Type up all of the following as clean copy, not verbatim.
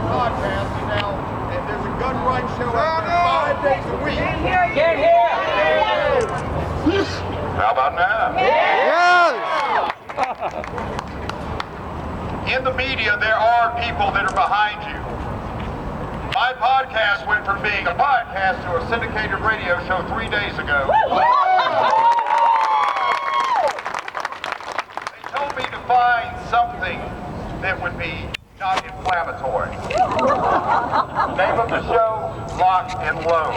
my podcast now, and there's a gun rights show out there 5 days a week. Get here! How about now? Yes! In the media, there are people that are behind you. My podcast went from being a podcast to a syndicated radio show 3 days ago. They told me to find something that would be not inflammatory. Name of the show, Lock and Load.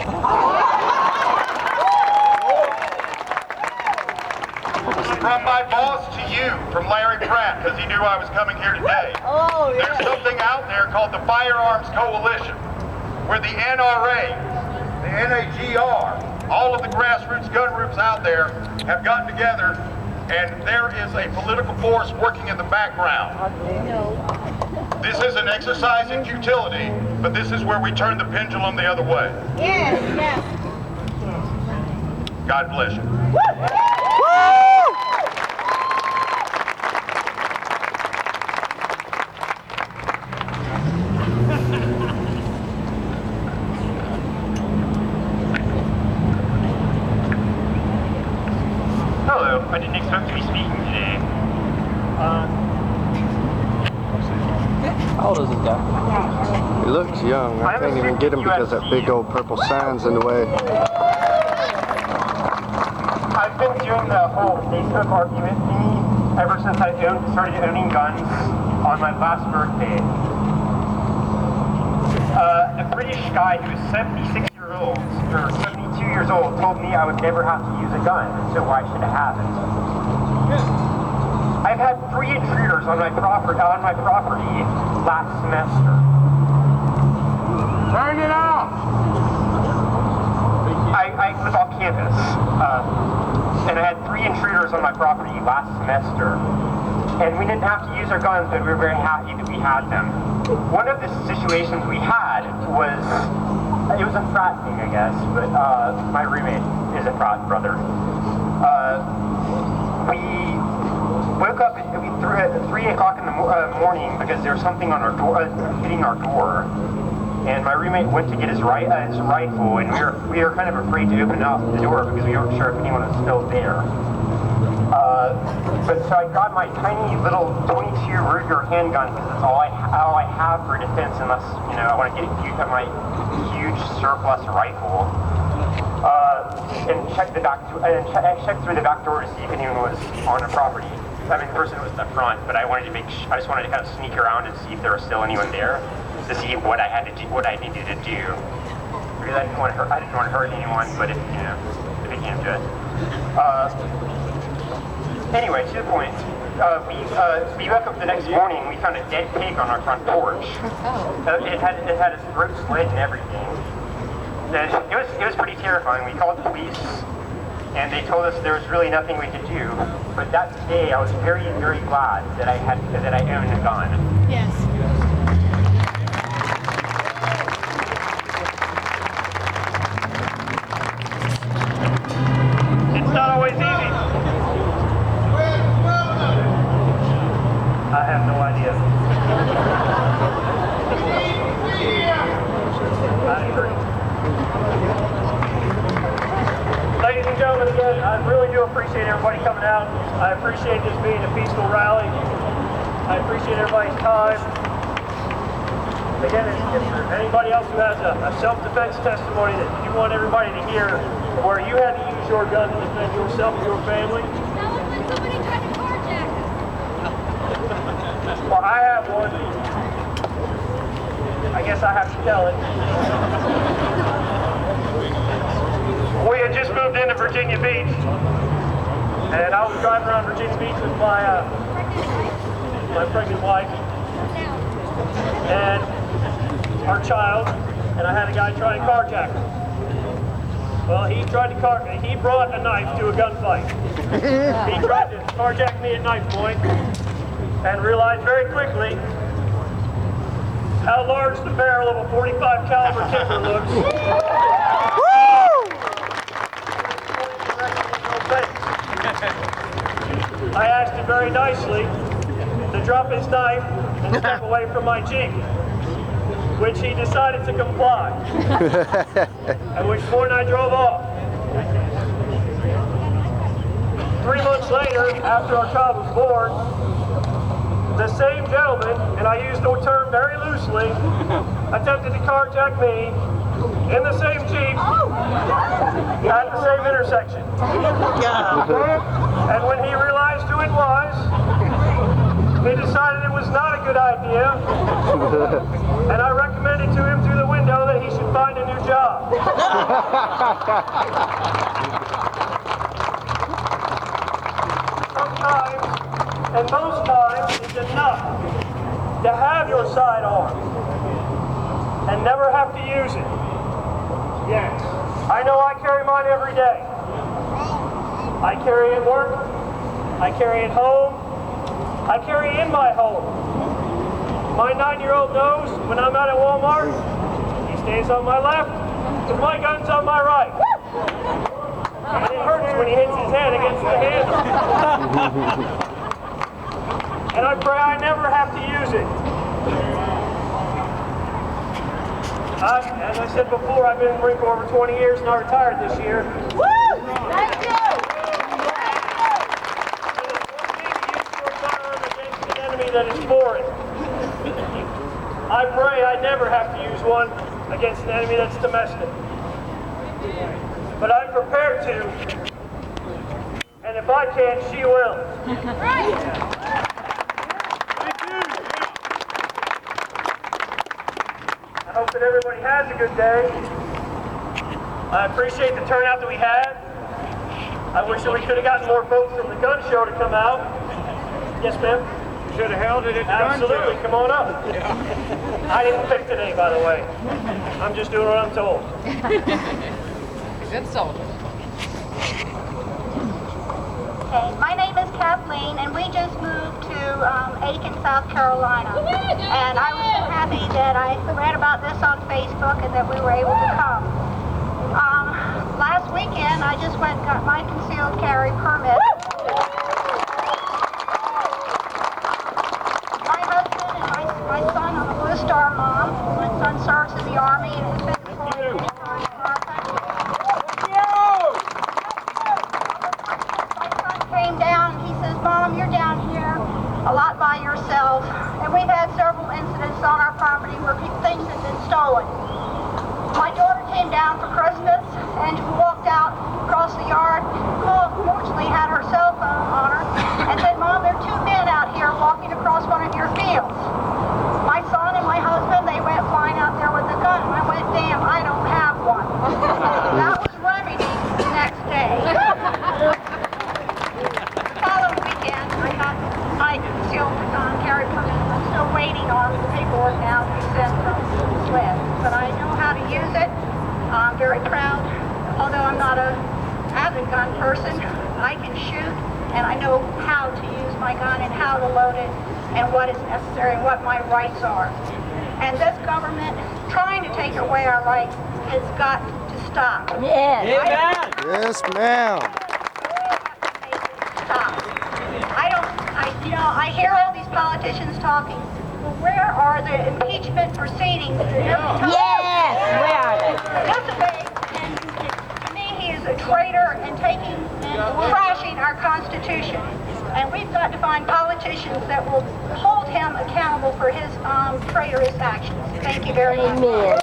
From my boss to you, from Larry Pratt, because he knew I was coming here today. Oh, yeah. There's something out there called the Firearms Coalition, where the NRA, the NAGR, all of the grassroots gun groups out there have gotten together, and there is a political force working in the background. This is an exercise in futility, but this is where we turn the pendulum the other way. Yes, yes. God bless you. Hello, I didn't expect to be speaking today. How old is this guy? He looks young. I can't even get him because that big old purple sign's in the way. I've been doing the whole Facebook argument thingy ever since I started owning guns on my last birthday. A British guy who is 76 years old, or 72 years old, told me I would never have to use a gun, so why should I have it? I've had 3 intruders on my property last semester. Turn it off! I was on campus, and I had 3 intruders on my property last semester. And we didn't have to use our guns, but we were very happy that we had them. One of the situations we had was, it was a frat thing, I guess, but my roommate is a frat brother. We woke up at 3 o'clock in the morning because there was something on our door, hitting our door. And my roommate went to get his rifle, and we were kind of afraid to open up the door because we weren't sure if anyone was still there. But so I grabbed my tiny little 22 Ruger handgun because that's all I have for defense, unless I want to get my huge surplus rifle. And checked checked through the back door to see if anyone was on the property. I mean, the person was in the front, but I just wanted to kind of sneak around and see if there was still anyone there, to see what I had to do, what I needed to do. Because I didn't want to hurt anyone, but if it came to it. Anyway, to the point. We woke up the next morning. We found a dead pig on our front porch. It had its throat slit and everything. And it was pretty terrifying. We called the police, and they told us there was really nothing we could do. But that day, I was very, very glad that I owned a gun. Yes. It's not always easy. I have no idea. I agree. Ladies and gentlemen, again, I really do appreciate everybody coming out. I appreciate this being a peaceful rally. I appreciate everybody's time. Again, if there's anybody else who has a self-defense testimony that you want everybody to hear, where you had to use your gun to defend yourself and your family. That was when somebody tried to carjack us. Well, I have one. I guess I have to tell it. We had just moved into Virginia Beach, and I was driving around Virginia Beach with my pregnant wife and our child, and I had a guy try to carjack us. Well, he brought a knife to a gunfight. He tried to carjack me at knife point, and realized very quickly how large the barrel of a .45 caliber timber looks. I asked him very nicely to drop his knife and step away from my Jeep. which he decided to comply, at which point I drove off. 3 months later, after our child was born, the same gentleman, and I use the term very loosely, attempted to carjack me in the same Jeep at the same intersection. And when he realized who it was, he decided it was not a good idea, and I recommended to him through the window that he should find a new job. Sometimes, and most times, it's enough to have your sidearm and never have to use it. Yes, I know I carry mine every day. I carry it at work, I carry it home, I carry it in my home. My 9-year-old knows when I'm out at Walmart, he stays on my left, and my gun's on my right. And it hurts when he hits his head against the handle. And I pray I never have to use it. As I said before, I've been in the Marine Corps over 20 years and I retired this year. Woo! Thank you! That is foreign. I pray I never have to use one against an enemy that's domestic. But I'm prepared to, and if I can, she will. Right! I hope that everybody has a good day. I appreciate the turnout that we had. I wish that we could have gotten more folks from the gun show to come out. Yes, ma'am? Should have held it at the Absolutely, come on up. I didn't pick today, by the way. I'm just doing what I'm told. Good soldier. Okay, my name is Kathleen, and we just moved to Aiken, South Carolina. And I was so happy that I read about this on Facebook and that we were able to come. Last weekend, I just went and got my concealed carry permit. My son, I'm a Blue Star mom. My son serves in the Army and has been deployed many times for our country. My son came down and he says, Mom, you're down here a lot by yourself. And we've had several incidents on our property where things have been stolen. My daughter came down for Christmas and walked out across the yard, fortunately had her cell phone on her, and said, Mom, there are 2 men out here walking across one of your fields. My son and my husband, they went flying out there with a gun, and I went, damn, I don't have one. That was remedied the next day. The following weekend, I got my concealed carry permit. I'm still waiting on the paperwork now to be sent from SWIFT, but I know how to use it. I'm very proud. Although I'm not an avid gun person, I can shoot, and I know how to use my gun and how to load it and what is necessary and what my rights are. And this government trying to take away our rights has got to stop. Yes. Yes, ma'am. Stop. I hear all these politicians talking. Well, where are the impeachment proceedings? Yes. Where are they? And to me, he is a traitor and crashing our Constitution. And we've got to find politicians that will hold him accountable for his traitorous actions. Thank you very much. Amen.